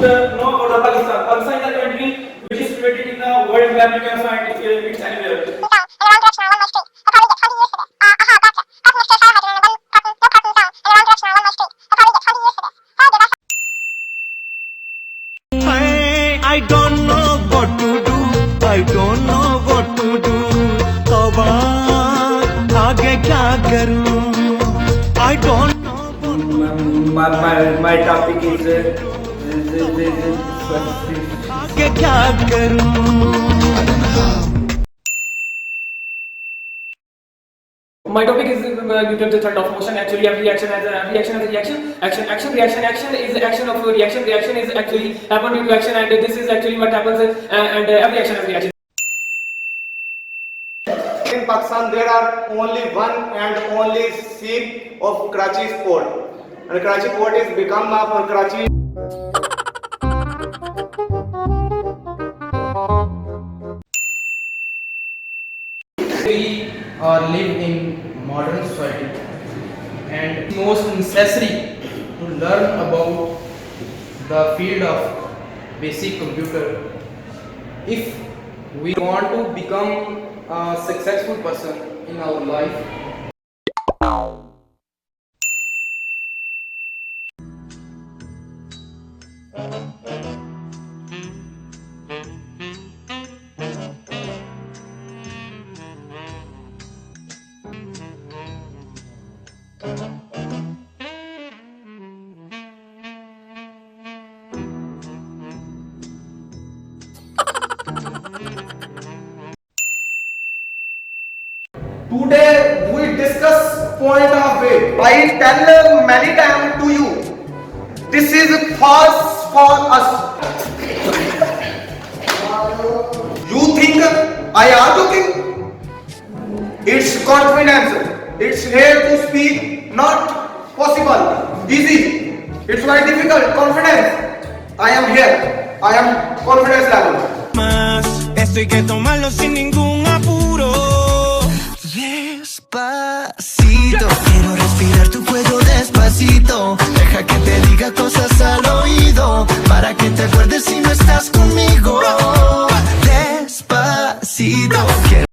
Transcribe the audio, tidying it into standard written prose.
know about the Pakistan. Pakistan is a country which is situated in the world map. You can find it's anywhere. I don't know what to do. I don't know what to do. तौबा आगे क्या करूं? I don't know what My topic is आगे क्या करूं? My topic is the third of motion. Actually, every action has a reaction. Action, reaction. Action is the action of reaction. Reaction is actually happen due to action, and this is actually what happens. And every action has reaction. In Pakistan, there are only one and only seat of Karachi Port, and Karachi Port is become for Karachi. We are live in modern society and it's most necessary to learn about the field of basic computer if we want to become a successful person in our life. Today we discuss point of view. I tell many times to you, this is false for us. You think I am joking? It's confidence. It's here to speak. Not possible. Easy. It's very difficult. Confidence. I am here. I am confidence level. más. Esto hay que tomarlo sin ningún apuro. Despacito, quiero respirar tu cuello despacito. Deja que te diga cosas al oído, para que te acuerdes si no estás conmigo. Despacito.